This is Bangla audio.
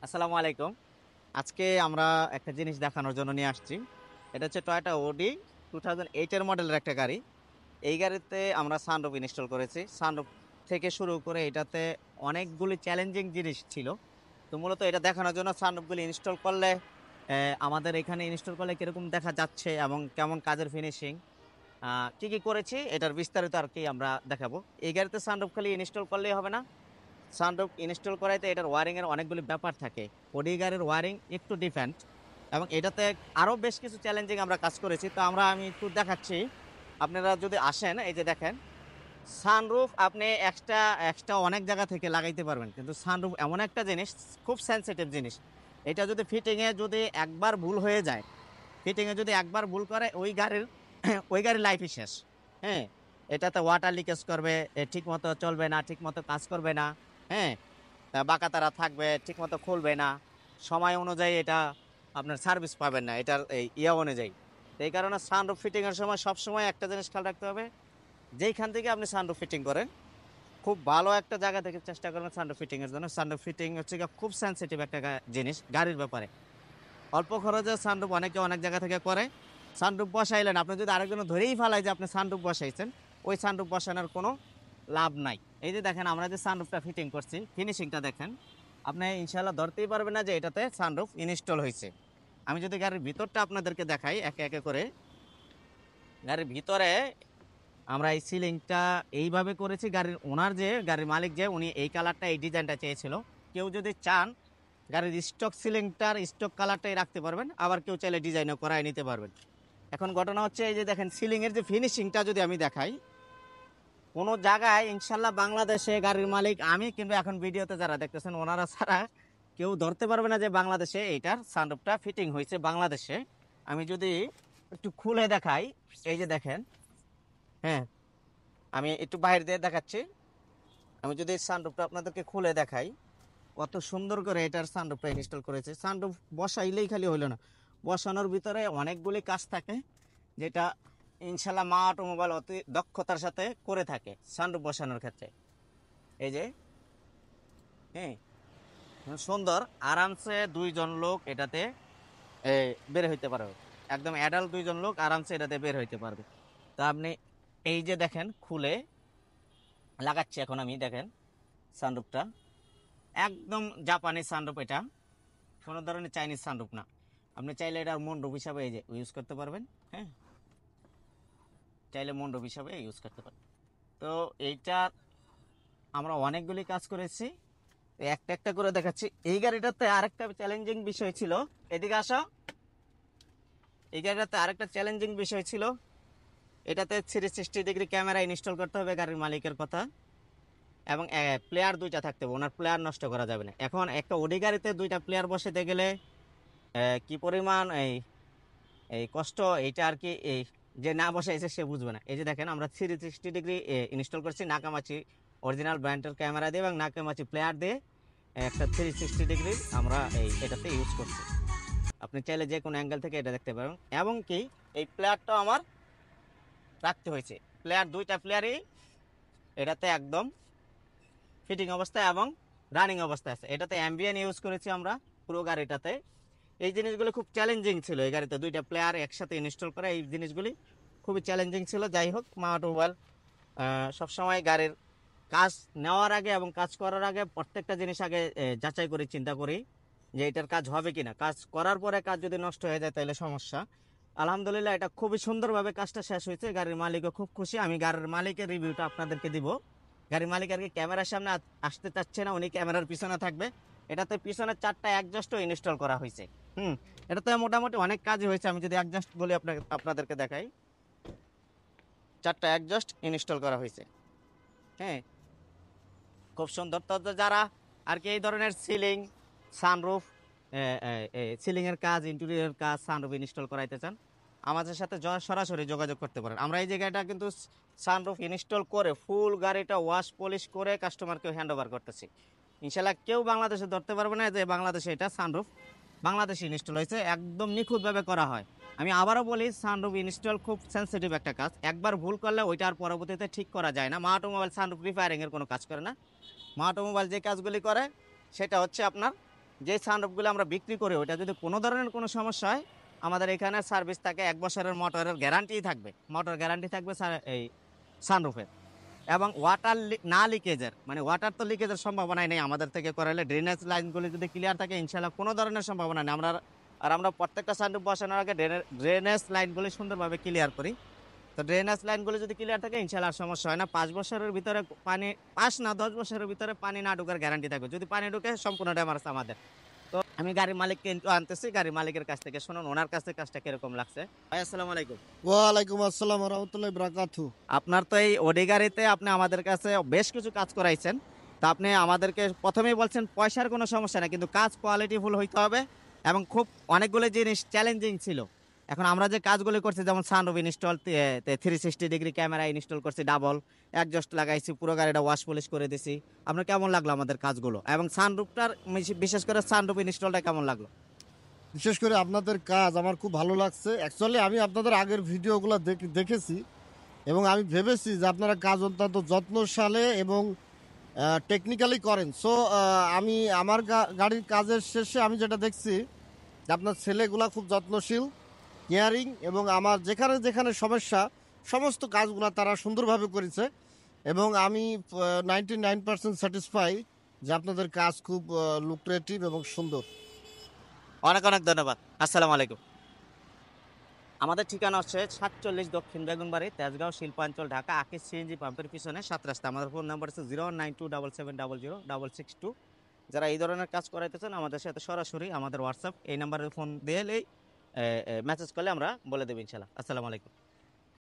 আসসালামু আলাইকুম। আজকে আমরা একটা জিনিস দেখানোর জন্য নিয়ে আসছি। এটা হচ্ছে টয়োটা ওডি 2008 এর মডেলের একটা গাড়ি। এই গাড়িতে আমরা সানরুফ ইনস্টল করেছি। সানরুফ থেকে শুরু করে এটাতে অনেকগুলি চ্যালেঞ্জিং জিনিস ছিল। তো মূলত এটা দেখানোর জন্য সানরুফগুলি ইনস্টল করলে আমাদের এখানে ইনস্টল করলে কিরকম দেখা যাচ্ছে এবং কেমন কাজের ফিনিশিং কি কি করেছি এটার বিস্তারিত আর কি আমরা দেখাবো। এই গাড়িতে সানরুফ খালি ইনস্টল করলেই হবে না, সানরুফ ইনস্টল করাইতে এটার ওয়ারিং এর অনেকগুলি ব্যাপার থাকে। ওডি গাড়ির ওয়ারিং একটু ডিফারেন্ট এবং এটাতে আরো বেশ কিছু চ্যালেঞ্জিং আমরা কাজ করেছি। তো আমি একটু দেখাচ্ছি, আপনারা যদি আসেন এই যে দেখেন, সানরুফ আপনি এক্সট্রা এক্সট্রা অনেক জায়গা থেকে লাগাইতে পারবেন, কিন্তু সানরুফ এমন একটা জিনিস, খুব সেনসিটিভ জিনিস। এটা যদি ফিটিং এ যদি একবার ভুল হয়ে যায়, ফিটিং এ যদি একবার ভুল করে ওই গাড়ির ওই গাড়ির লাইফই শেষ। হ্যাঁ, এটাতে ওয়াটার লিকেজ করবে, ঠিক মতো চলবে না, ঠিক মতো কাজ করবে না। হ্যাঁ, বাঁকা তারা থাকবে, ঠিক মতো খুলবে না, সময় অনুযায়ী এটা আপনার সার্ভিস পাবেন না এটার এই অনুযায়ী। তো এই কারণে সানরুফ ফিটিং এর সময় সবসময় একটা জিনিস খেয়াল রাখতে হবে, যেইখান থেকে আপনি সানরুফ ফিটিং করেন খুব ভালো একটা জায়গা থেকে চেষ্টা করবেন সানরুফ ফিটিং এর জন্য। সানরুফ ফিটিং হচ্ছে গিয়ে খুব সেনসিটিভ একটা জিনিস গাড়ির ব্যাপারে। অল্প খরচে সানরুফ অনেকে অনেক জায়গা থেকে করে। সানরুফ বসাইলেন, আপনি যদি আরেকজন ধরেই ফেলাই যে আপনি সানরুফ বসাইছেন, ওই সানরুফ বসানোর কোনো লাভ নাই। এই যে দেখেন আমরা যে সানরুফটা ফিটিং করছি, ফিনিশিংটা দেখেন, আপনি ইনশাল্লাহ ধরতেই পারবেন না যে এটাতে সানরুফ ইনস্টল হয়েছে। আমি যদি গাড়ির ভিতরটা আপনাদেরকে দেখাই একে একে করে, গাড়ির ভিতরে আমরা এই সিলিংটা এইভাবে করেছি। গাড়ির ওনার যে গাড়ির মালিক যে উনি এই কালারটা এই ডিজাইনটা চেয়েছিল। কেউ যদি চান গাড়ির স্টক সিলিংটার স্টক কালারটাই রাখতে পারবেন, আবার কেউ চাইলে ডিজাইনও করায় নিতে পারবেন। এখন ঘটনা হচ্ছে এই যে দেখেন সিলিং এর যে ফিনিশিংটা যদি আমি দেখাই, কোনো জায়গায় ইনশাল্লাহ বাংলাদেশে গাড়ির মালিক আমি কিংবা এখন ভিডিওতে যারা দেখতেছেন ওনারা ছাড়া কেউ ধরতে পারবে না যে বাংলাদেশে এইটার সানরুফটা ফিটিং হয়েছে বাংলাদেশে। আমি যদি একটু খুলে দেখাই, এই যে দেখেন, হ্যাঁ, আমি একটু বাইরে দিয়ে দেখাচ্ছি। আমি যদি সানরুফটা আপনাদেরকে খুলে দেখাই, কত সুন্দর করে এটার সানরুফটা ইনস্টল করেছে। সানরুফ বসাইলেই খালি হইলো না, বসানোর ভিতরে অনেকগুলি কাজ থাকে, যেটা ইনশাল্লাহ মা অটোমোবাইল অতি দক্ষতার সাথে করে থাকে সানরুফ বসানোর ক্ষেত্রে। এই যে, হ্যাঁ, সুন্দর, আরামসে দুইজন লোক এটাতে বের হইতে পারবে। একদম অ্যাডাল্ট দুইজন লোক আরামসে এটাতে বের হইতে পারবে। তা আপনি এই যে দেখেন খুলে লাগাচ্ছি এখন আমি, দেখেন সানরুফটা একদম জাপানি সানরুফ, এটা কোনো ধরনের চাইনিজ সানরুফ না। আপনি চাইলে এটা মন্ডপ হিসাবে এই যে ইউজ করতে পারবেন। হ্যাঁ, চাইলে মন্ডপ হিসাবে ইউজ করতে পারবেন। তো এইটা আমরা অনেকগুলি কাজ করেছি, একটা একটা করে দেখাচ্ছি। এই গাড়িটাতে আরেকটা চ্যালেঞ্জিং বিষয় ছিল, এদিকে আসো, এই গাড়িটাতে আরেকটা চ্যালেঞ্জিং বিষয় ছিল, এটাতে 360 ডিগ্রি ক্যামেরা ইনস্টল করতে হবে গাড়ির মালিকের কথা, এবং প্লেয়ার দুইটা থাকতে হবে, ওনার প্লেয়ার নষ্ট করা যাবে না। এখন একটা ওডি গাড়িতে দুইটা প্লেয়ার বসাতে গেলে কি পরিমাণ এই এই কষ্ট, এইটা আর কি এই যে না বসাইছে সে বুঝবে না। এই যে দেখেন আমরা 360 ডিগ্রি ইনস্টল করছি নাকামাচি অরিজিনাল ব্র্যান্ডের ক্যামেরা দিয়ে এবং নাকামাচি প্লেয়ার দিয়ে একটা 360 ডিগ্রি আমরা এটাতে ইউজ করছি। আপনি চাইলে যে কোনো অ্যাঙ্গেল থেকে এটা দেখতে পারেন। এবং কি এই প্লেয়ারটা আমার রাখতে হয়েছে, প্লেয়ার দুইটা প্লেয়ারই এটাতে একদম ফিটিং অবস্থায় এবং রানিং অবস্থায় আছে। এটাতে অ্যাম্বিয়েন্ট ইউজ করেছি আমরা পুরো গাড়িটাতে। এই জিনিসগুলো খুব চ্যালেঞ্জিং ছিল, এই গাড়িতে দুইটা প্লেয়ার একসাথে ইনস্টল করা, এই জিনিসগুলি খুবই চ্যালেঞ্জিং ছিল। যাই হোক, মা অটোমোবাইল সবসময় গাড়ির কাজ নেওয়ার আগে এবং কাজ করার আগে প্রত্যেকটা জিনিস আগে যাচাই করে চিন্তা করি যে এটার কাজ হবে কিনা। কাজ করার পরে কাজ যদি নষ্ট হয়ে যায় তাহলে সমস্যা। আলহামদুলিল্লাহ এটা খুবই সুন্দরভাবে কাজটা শেষ হয়েছে, গাড়ির মালিকও খুব খুশি। আমি গাড়ির মালিকের রিভিউটা আপনাদেরকে দিব। গাড়ির মালিক আর কি ক্যামেরার সামনে আসতে চাচ্ছে না, উনি ক্যামেরার পিছনে থাকবে। এটাতে পিছনে 4টা অ্যাডজাস্টও ইনস্টল করা হয়েছে। হুম, এটাতে মোটামুটি অনেক কাজই হয়েছে। আমি যদি অ্যাডজাস্ট বলি আপনাদেরকে দেখাই, 4টা অ্যাডজাস্ট ইনস্টল করা হয়েছে। হ্যাঁ, খুব সুন্দর। তো যারা আর কি এই ধরনের সিলিং, সানরুফ, সিলিং এর কাজ, ইন্টেরিয়র কাজ, সানরুফ ইনস্টল করাইতে চান, আমাদের সাথে সরাসরি যোগাযোগ করতে পারেন। আমরা এই জায়গাটা কিন্তু সানরুফ ইনস্টল করে ফুল গাড়িটা ওয়াশ পলিশ করে কাস্টমারকে হ্যান্ড ওভার করতেছি। ইনশাল্লাহ কেউ বাংলাদেশে ধরতে পারবে না যে বাংলাদেশে এটা সানরুফ বাংলাদেশে ইনস্টল হয়েছে, একদম নিখুঁতভাবে করা হয়। আমি আবারও বলি, সানরুফ ইনস্টল খুব সেন্সিটিভ একটা কাজ, একবার ভুল করলে ওইটা আর পরবর্তীতে ঠিক করা যায় না। মা অটোমোবাইল সানরুফ রিপেয়ারিং এর কোনো কাজ করে না। মা অটোমোবাইল যে কাজগুলি করে সেটা হচ্ছে আপনার যে সানরুফগুলো আমরা বিক্রি করি ওটা যদি কোনো ধরনের কোনো সমস্যা হয় আমাদের এখানে সার্ভিস থাকে 1 বছরের মোটরের গ্যারান্টি থাকবে। মোটর গ্যারান্টি থাকবে এই সানরুফের। এবং ওয়াটার না লিকেজের মানে ওয়াটার তো লিকেজের সম্ভাবনাই নেই আমাদের থেকে করালে। ড্রেনেজ লাইনগুলি যদি ক্লিয়ার থাকে ইনশাআল্লাহ কোনো ধরনের সম্ভাবনা নেই। আমরা প্রত্যেকটা সানরুফ বসানোর আগে ড্রেনেজ লাইনগুলি সুন্দরভাবে ক্লিয়ার করি। তো ড্রেনেজ লাইনগুলো যদি ক্লিয়ার থাকে ইনশাআল্লাহ আর সমস্যা হয় না। ৫ বছরের ভিতরে পানি ৫ না ১০ বছরের ভিতরে পানি না ঢোকার গ্যারান্টি থাকবে। যদি পানি ঢুকে সম্পূর্ণ ড্যামারেজ আমাদের। তো আমি গাড়ির মালিককে কিন্তু আনতেছি। গাড়ির মালিকের কাছ থেকে শুনুন ওনার কাছে কাজটা কিরকম লাগছে। ভাই আসসালামু আলাইকুম। ওয়ালাইকুম আসসালাম রহমতুল্লাহ বারাকাতু। আপনার তো এই ওডি গাড়িতে আপনি আমাদের কাছে বেশ কিছু কাজ করাইছেন। তা আপনি আমাদেরকে ১ম এই বলছেন পয়সার কোনো সমস্যা নাই। কিন্তু কাজ কোয়ালিটিফুল হইতে হবে এবং খুব অনেকগুলো জিনিস চ্যালেঞ্জিং ছিল। এখন আমরা যে কাজগুলো করছি যেমন sunroof install 360 degree camera install করছি ডাবল, এক্সজস্ট লাগাইছি, পুরো গাড়িটা ওয়াশ পলিশ করে দিছি। আপনার কেমন লাগলো আমাদের কাজগুলো? এবং সানরুফটার বিশেষ করে সানরুফ ইনস্টলটা কেমন লাগলো? বিশেষ করে আপনাদের কাজ আমার খুব ভালো লাগছে। অ্যাকচুয়ালি আমি আপনাদের আগের ভিডিওগুলো দেখেছি এবং আমি ভেবেছি যে আপনারা কাজ অত্যন্ত যত্নশালে এবং টেকনিক্যালি করেন। সো আমি আমার গাড়ির কাজের শেষে আমি যেটা দেখছি যে আপনার ছেলেগুলা খুব যত্নশীল, কেয়ারিং এবং আমার যেখানে যেখানে সমস্যা সমস্ত কাজগুলো তারা সুন্দরভাবে করেছে এবং আমি 99% স্যাটিসফাই যে আপনাদের কাজ খুব লুক্রেটিভ এবং সুন্দর। অনেক অনেক ধন্যবাদ। আসসালামু আলাইকুম। আমাদের ঠিকানা হচ্ছে ৪৭ দক্ষিণ বেগুনবাড়ি, তেজগাঁও, শিল্পাঞ্চল, ঢাকা, আকিজ সিএনজি পাম্পের পিছনে ৭ রাস্তা। আমাদের ফোন নাম্বার হচ্ছে 01927700662। যারা এই ধরনের কাজ করাইতে চান আমাদের সাথে সরাসরি আমাদের হোয়াটসঅ্যাপ এই নাম্বারে ফোন দিলেই মেসেজ করলে আমরা বলে দেব ইনশাআল্লাহ। আসসালামু আলাইকুম।